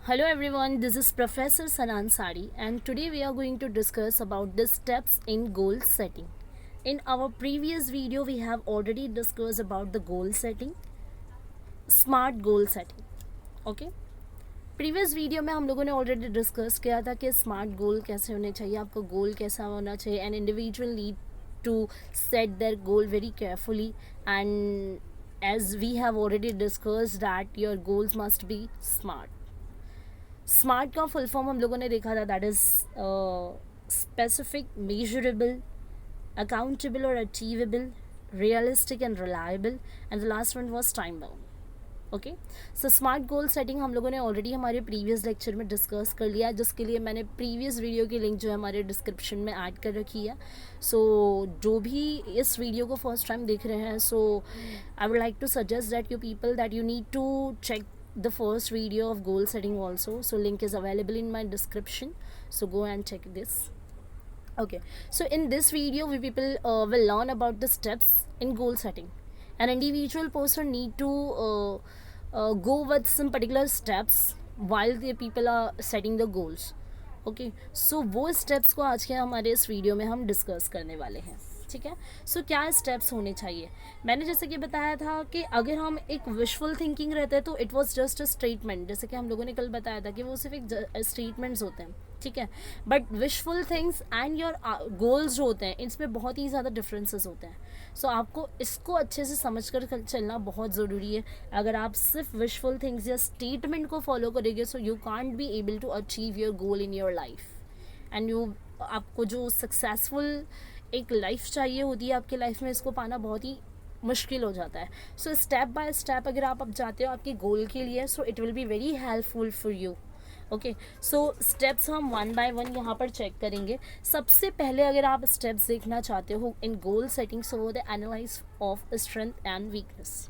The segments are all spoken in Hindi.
Hello everyone, this is Professor Sanan Sari and today we are going to discuss about the steps in goal setting. In our previous video we have already discussed about the goal setting, smart goal setting. Okay? Previous video में हम लोगों ने ऑलरेडी डिस्कस किया था कि स्मार्ट गोल कैसे होने चाहिए, आपका गोल कैसा होना चाहिए. An individual need to set their goal very carefully and as we have already discuss that your goals must be SMART. SMART का फुल फॉर्म हम लोगों ने देखा था, that is specific, measurable, accountable और achievable, realistic and reliable, and the last one was time bound. Okay, so SMART goal setting हम लोगों ने ऑलरेडी हमारे प्रीवियस लेक्चर में डिस्कस कर लिया, जिसके लिए मैंने प्रीवियस वीडियो की लिंक जो है हमारे डिस्क्रिप्शन में ऐड कर रखी है. सो जो भी इस वीडियो को फर्स्ट टाइम देख रहे हैं, so I would like to suggest that you people that you need to check the first video of goal setting also, so link is available in my description, so go and check this. Okay, so in this video we people will learn about the steps in goal setting. An individual person need to go with some particular steps while the people are setting the goals. Okay, so वो steps को आज के हमारे इस वीडियो में हम डिस्कस करने वाले हैं. ठीक है, सो क्या स्टेप्स होने चाहिए. मैंने जैसे कि बताया था कि अगर हम एक विशफुल थिंकिंग रहते हैं तो it was just a statement, जैसे कि हम लोगों ने कल बताया था कि वो सिर्फ एक स्टेटमेंट्स होते हैं. ठीक है, but wishful things and your goals जो होते हैं इसमें बहुत ही ज़्यादा डिफरेंसेस होते हैं. सो आपको इसको अच्छे से समझ कर चलना बहुत ज़रूरी है. अगर आप सिर्फ विशफुल थिंग्स या स्टेटमेंट को फॉलो करेंगे, so you can't be able to achieve your goal in your life. And आपको जो सक्सेसफुल एक लाइफ चाहिए होती है आपके लाइफ में, इसको पाना बहुत ही मुश्किल हो जाता है. सो स्टेप बाय स्टेप अगर आप अब जाते हो आपके गोल के लिए, so it will be very helpful for you. Okay, so steps हम वन बाय वन यहाँ पर चेक करेंगे. सबसे पहले अगर आप स्टेप्स देखना चाहते हो इन गोल सेटिंग, सो वो the analyse of strength and weakness.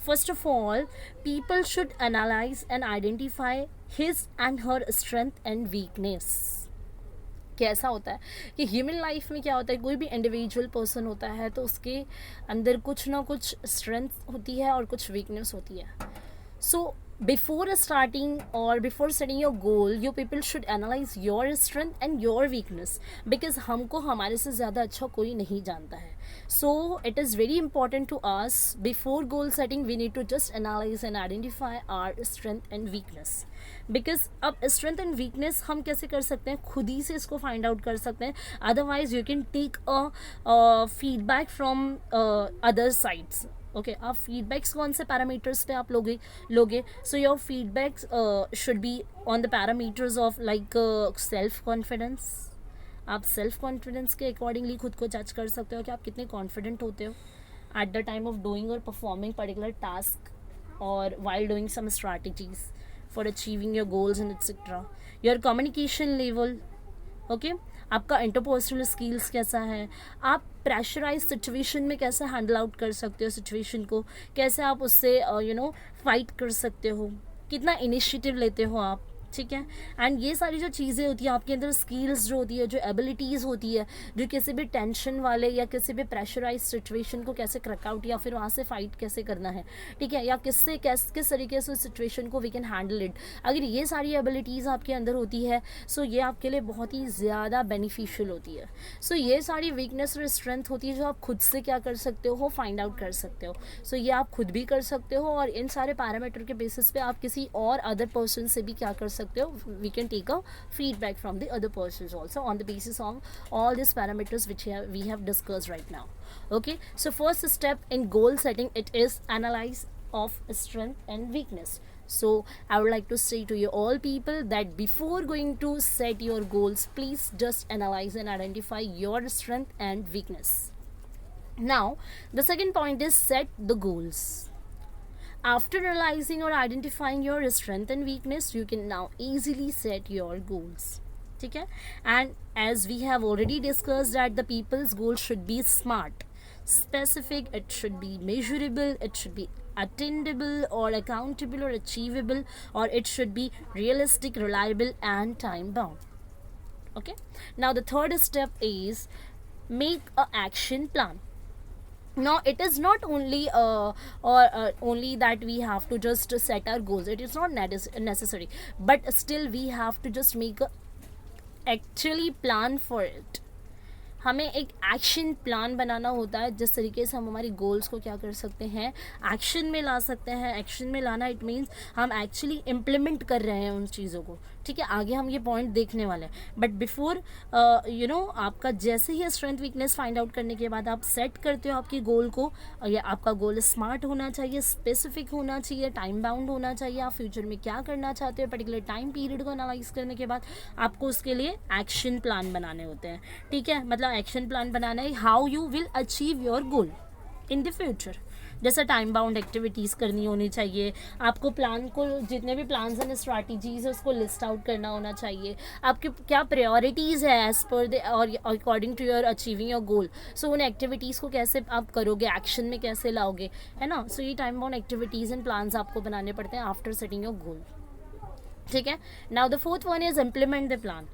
First of all, people should analyze and identify his and her strength and weakness. कैसा होता है कि ह्यूमन लाइफ में क्या होता है, कोई भी इंडिविजुअल पर्सन होता है तो उसके अंदर कुछ ना कुछ स्ट्रेंथ होती है और कुछ वीकनेस होती है. सो बिफोर स्टार्टिंग और before setting your goal, you people should analyse your strength and your weakness, because हमको हमारे से ज़्यादा अच्छा कोई नहीं जानता है. So it is very important to us before goal setting we need to just analyse and identify our strength and weakness. Because अब स्ट्रेंथ एंड वीकनेस हम कैसे कर सकते हैं, खुद ही से इसको फाइंड आउट कर सकते हैं. Otherwise you can take a feedback from other sides. Okay, आप फीडबैक्स कौन से पैरामीटर्स पे आप लोगे. So your feedbacks should be on the parameters of like self confidence. आप सेल्फ कॉन्फिडेंस के अकॉर्डिंगली खुद को जज कर सकते हो कि आप कितने कॉन्फिडेंट होते हो at the time of doing और परफॉर्मिंग पर्टिकुलर टास्क और while doing some strategies for achieving your goals and etcetera. Your communication level, okay, आपका इंटरपर्सनल स्किल्स कैसा है, आप प्रेशराइज सिचुएशन में कैसे हैंडल आउट कर सकते हो सिचुएशन को, कैसे आप उससे फाइट कर सकते हो, कितना इनिशिएटिव लेते हो आप. ठीक है, एंड ये सारी जो चीज़ें होती हैं आपके अंदर, स्किल्स जो होती है, जो एबिलिटीज़ होती है, जो किसी भी टेंशन वाले या किसी भी प्रेशराइज सिचुएशन को कैसे क्रैक आउट या फिर वहाँ से फाइट कैसे करना है. ठीक है, या किस तरीके से सिचुएशन को वी कैन हैंडल इट. अगर ये सारी एबिलिटीज़ आपके अंदर होती है, सो ये आपके लिए बहुत ही ज़्यादा बेनिफिशियल होती है. सो ये सारी वीकनेस और स्ट्रेंथ होती है जो आप खुद से क्या कर सकते हो, फाइंड आउट कर सकते हो. सो ये आप खुद भी कर सकते हो और इन सारे पैरामीटर के बेसिस पे आप किसी और अदर पर्सन से भी क्या कर सकते हो, we can take a feedback from the other persons also on the basis of all these parameters which we have discussed right now. Okay, so first step in goal setting, it is analyze of strength and weakness. So I would like to say to you all people that before going to set your goals, please just analyze and identify your strength and weakness. Now the second point is set the goals. After realizing or identifying your strength and weakness, you can now easily set your goals. ठीक है, and as we have already discussed that the people's goals should be smart, specific, it should be measurable, it should be attainable or accountable or achievable, or it should be realistic, reliable and time bound. Okay, now the third step is make a action plan. Now it is not only or only that we have to just set our goals. It is not necessary, but still we have to just make a actually plan for it. हमें एक एक्शन प्लान बनाना होता है जिस तरीके से हम हमारी गोल्स को क्या कर सकते हैं, एक्शन में ला सकते हैं. एक्शन में लाना इट मीन्स हम एक्चुअली इम्प्लीमेंट कर रहे हैं उन चीज़ों को. ठीक है, आगे हम ये पॉइंट देखने वाले हैं. बट बिफोर आपका जैसे ही स्ट्रेंथ वीकनेस फाइंड आउट करने के बाद आप सेट करते हो आपकी गोल को, या आपका गोल स्मार्ट होना चाहिए, स्पेसिफिक होना चाहिए, टाइम बाउंड होना चाहिए. आप फ्यूचर में क्या करना चाहते हो पर्टिकुलर टाइम पीरियड को एनालाइज करने के बाद आपको उसके लिए एक्शन प्लान बनाने होते हैं. ठीक है, मतलब एक्शन प्लान बनाना है how you will achieve your goal in the future. जैसे टाइम बाउंड एक्टिविटीज़ करनी होनी चाहिए आपको. प्लान को, जितने भी प्लान्स एंड स्ट्रैटेजीज है उसको लिस्ट आउट करना होना चाहिए. आपकी क्या प्रायोरिटीज़ है एज पर द और according to your achieving your goal. So उन एक्टिविटीज़ को कैसे आप करोगे, एक्शन में कैसे लाओगे, है ना. सो ये time bound activities and plans आपको बनाने पड़ते हैं आफ्टर सेटिंग योर गोल. ठीक है, now the fourth one is implement the plan.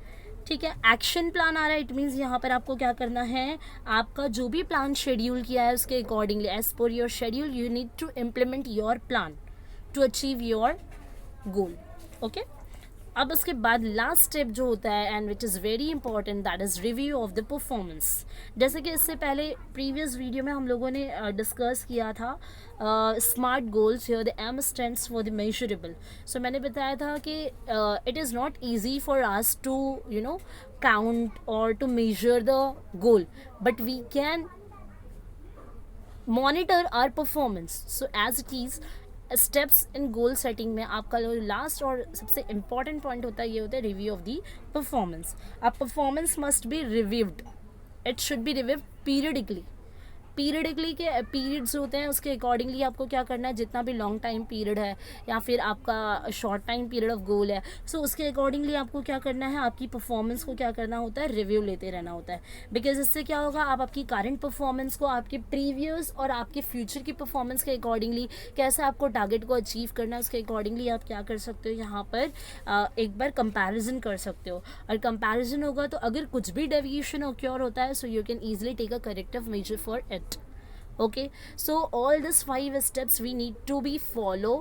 ठीक है, एक्शन प्लान आ रहा है. इट मीन्स यहाँ पर आपको क्या करना है, आपका जो भी प्लान शेड्यूल किया है उसके accordingly as per your schedule you need to implement your plan to achieve your goal. Okay, अब उसके बाद लास्ट स्टेप जो होता है and which is very important, that is review of the performance. जैसे कि इससे पहले प्रीवियस वीडियो में हम लोगों ने डिस्कस किया था SMART goals. Here the M stands for the measurable. So मैंने बताया था कि it is not easy for us to count or to measure the goal, but we can monitor our performance. So as it is steps in goal setting में आपका जो लास्ट और सबसे इम्पॉर्टेंट पॉइंट होता है ये होता है रिव्यू ऑफ दी परफॉर्मेंस. अब performance must be reviewed. It should be reviewed periodically. Periodically के पीरियड्स होते हैं उसके अकॉर्डिंगली आपको क्या करना है, जितना भी लॉन्ग टाइम पीरियड है या फिर आपका short time period of goal है, सो उसके अकॉर्डिंगली आपको क्या करना है, आपकी परफॉर्मेंस को क्या करना होता है, रिव्यू लेते रहना होता है. बिकॉज इससे क्या होगा, आप आपकी करंट परफॉर्मेंस को आपके प्रीवियस और आपके फ्यूचर की परफॉर्मेंस के अकॉर्डिंगली कैसे आपको टारगेट को अचीव करना है उसके अकॉर्डिंगली आप क्या कर सकते हो, यहाँ पर एक बार कंपैरिजन कर सकते हो. और कंपैरिजन होगा तो अगर कुछ भी डेविएशन ऑक्योर होता है so you can easily take a corrective measure for it. Okay, so all these 5 steps we need to be follow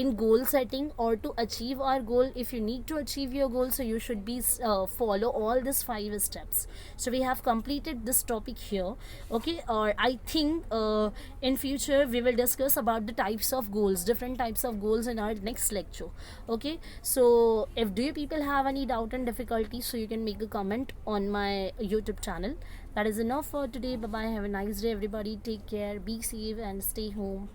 in goal setting or to achieve our goal. If you need to achieve your goal, so you should be follow all these 5 steps. So we have completed this topic here. Okay, or I think in future we will discuss about the types of goals, different types of goals in our next lecture. Okay, so if do you people have any doubt and difficulty, so you can make a comment on my YouTube channel. That is enough for today. Bye bye. Have a nice day, everybody. Take care. Be safe and stay home.